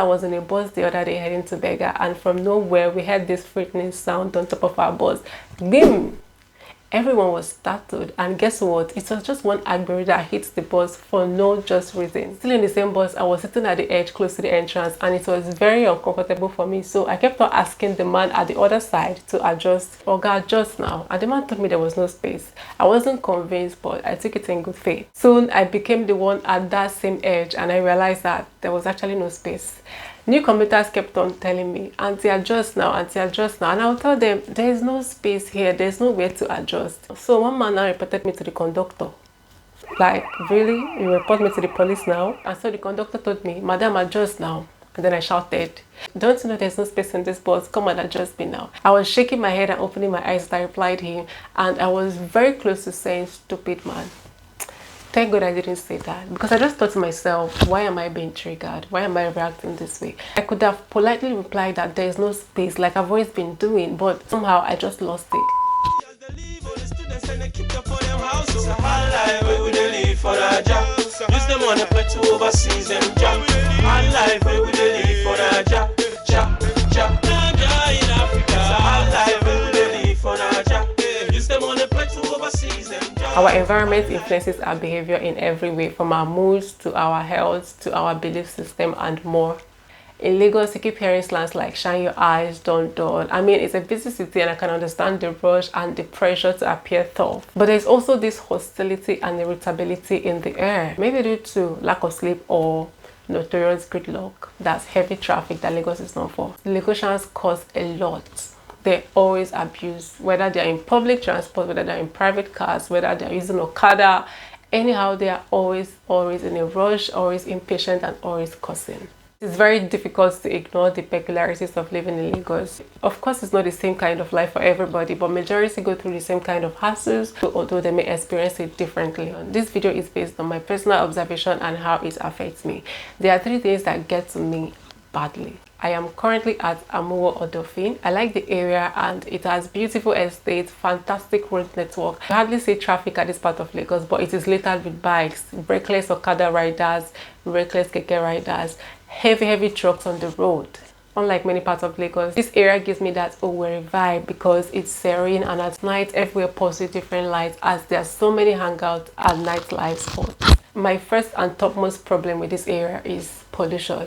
I was in a bus the other day heading to Berger, and from nowhere we heard this frightening sound on top of our bus. Bim! Everyone was startled, and guess what? It was just one Agbero that hit the bus for no just reason. Still in the same bus, I was sitting at the edge close to the entrance, and it was very uncomfortable for me. So I kept on asking the man at the other side to adjust. Oga, adjust now. And the man told me there was no space. I wasn't convinced, but I took it in good faith. Soon I became the one at that same edge, and I realized that there was actually no space. New commuters kept on telling me, "Auntie, adjust now, auntie, adjust now." And I'll tell them, there is no space here, there's nowhere to adjust. So one man now reported me to the conductor. Like, really? You report me to the police now? And so the conductor told me, "Madam, adjust now." And then I shouted, "Don't you know there's no space in this bus? Come and adjust me now." I was shaking my head and opening my eyes as I replied to him, and I was very close to saying, "Stupid man." Thank God I didn't say that, because I just thought to myself, why am I being triggered? Why am I reacting this way? I could have politely replied that there is no space, like I've always been doing, but somehow I just lost it. Our environment influences our behavior in every way, from our moods to our health to our belief system and more. In Lagos, you keep hearing slangs like "shine your eyes, don't dull." I mean, it's a busy city and I can understand the rush and the pressure to appear tough. But there's also this hostility and irritability in the air, maybe due to lack of sleep or notorious gridlock. That's heavy traffic that Lagos is known for. Lagosians cause a lot. They're always abused, whether they're in public transport, whether they're in private cars, whether they're using Okada. Anyhow, they are always in a rush, always impatient, and always cussing. It's very difficult to ignore the peculiarities of living in Lagos. Of course, it's not the same kind of life for everybody, but majority go through the same kind of hassles, although they may experience it differently. This video is based on my personal observation and how it affects me. There are 3 things that get to me badly. I am currently at Amuwo Odofin. I like the area and it has beautiful estates, fantastic road network. You hardly see traffic at this part of Lagos, but it is littered with bikes, brakeless Okada riders, brakeless Keke riders, heavy trucks on the road. Unlike many parts of Lagos, this area gives me that Owerri vibe because it's serene, and at night everywhere pulses different lights as there are so many hangout and nightlife spots. My first and topmost problem with this area is pollution.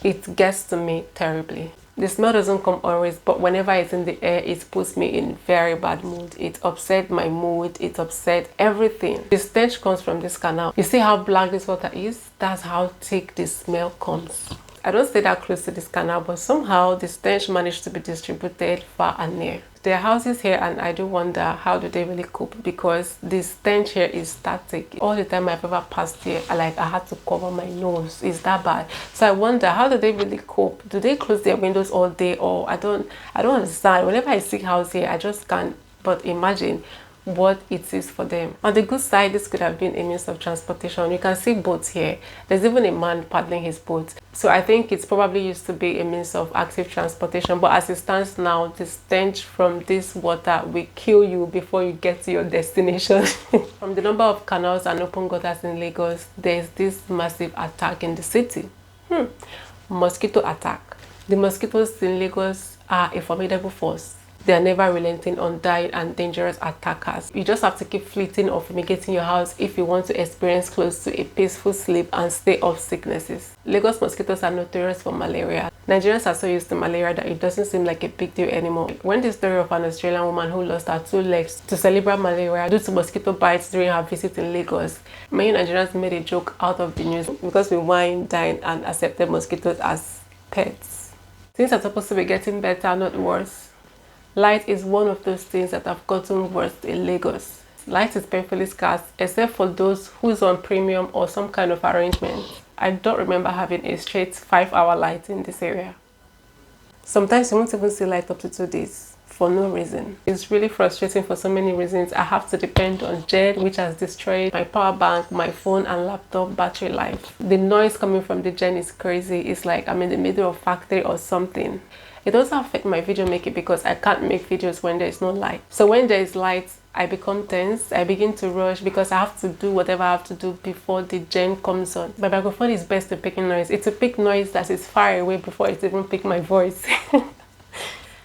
It gets to me terribly. The smell doesn't come always, but whenever it's in the air, it puts me in very bad mood. It upsets my mood, it upsets everything. The stench comes from this canal. You see how black this water is? That's how thick the smell comes. I don't stay that close to this canal, but somehow the stench managed to be distributed far and near. There are houses here and I do wonder, how do they really cope? Because the stench here is static. All the time I've ever passed here, I had to cover my nose. It's that bad. So I wonder, how do they really cope? Do they close their windows all day? Or I don't understand. Whenever I see house here, I just can't but imagine what it is for them. On the good side, this could have been a means of transportation. You can see boats here. There's even a man paddling his boat. So I think it's probably used to be a means of active transportation, but as it stands now, the stench from this water will kill you before you get to your destination. From the number of canals and open gutters in Lagos, there's this massive attack in the city. Mosquito attack. The mosquitoes in Lagos are a formidable force. They are never relenting, undying, and dangerous attackers. You just have to keep fleeting or fumigating your house if you want to experience close to a peaceful sleep and stay off sicknesses. Lagos mosquitoes are notorious for malaria. Nigerians are so used to malaria that it doesn't seem like a big deal anymore. When the story of an Australian woman who lost her 2 legs to cerebral malaria due to mosquito bites during her visit in Lagos, many Nigerians made a joke out of the news because we whined, dined, and accepted mosquitoes as pets. Things are supposed to be getting better, not worse. Light is one of those things that have gotten worse in Lagos. Light is painfully scarce, except for those who's on premium or some kind of arrangement. I don't remember having a straight 5-hour light in this area. Sometimes you won't even see light up to 2 days for no reason. It's really frustrating for so many reasons. I have to depend on Jed, which has destroyed my power bank, my phone and laptop battery life. The noise coming from the gen is crazy. It's like I'm in the middle of factory or something. It also affects my video making because I can't make videos when there is no light. So when there is light, I become tense. I begin to rush because I have to do whatever I have to do before the gen comes on. My microphone is best to pick noise. It's a pick noise that is far away before it even pick my voice.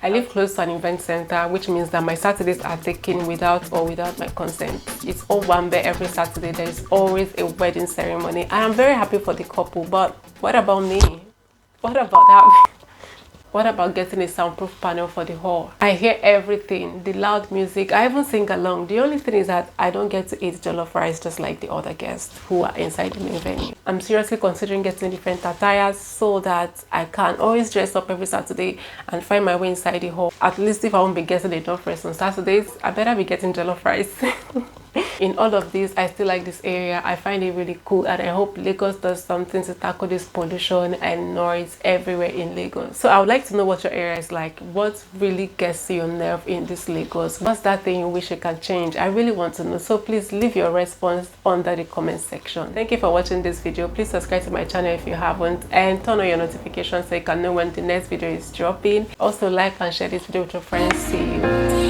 I live close to an event center, which means that my Saturdays are taken without my consent. It's all one day every Saturday. There is always a wedding ceremony. I am very happy for the couple, but what about me? What about that? What about getting a soundproof panel for the hall? I hear everything, the loud music. I even sing along. The only thing is that I don't get to eat jollof rice just like the other guests who are inside the main venue. I'm seriously considering getting different attires so that I can always dress up every Saturday and find my way inside the hall. At least if I won't be getting enough rest on Saturdays, I better be getting jollof rice. In all of this, I still like this area. I find it really cool, and I hope Lagos does something to tackle this pollution and noise everywhere in Lagos. So I would like to know what your area is like. What really gets your nerve in this Lagos? What's that thing you wish you can change? I really want to know. So please leave your response under the comment section. Thank you for watching this video. Please subscribe to my channel if you haven't, and turn on your notifications so you can know when the next video is dropping. Also, like and share this video with your friends. See you.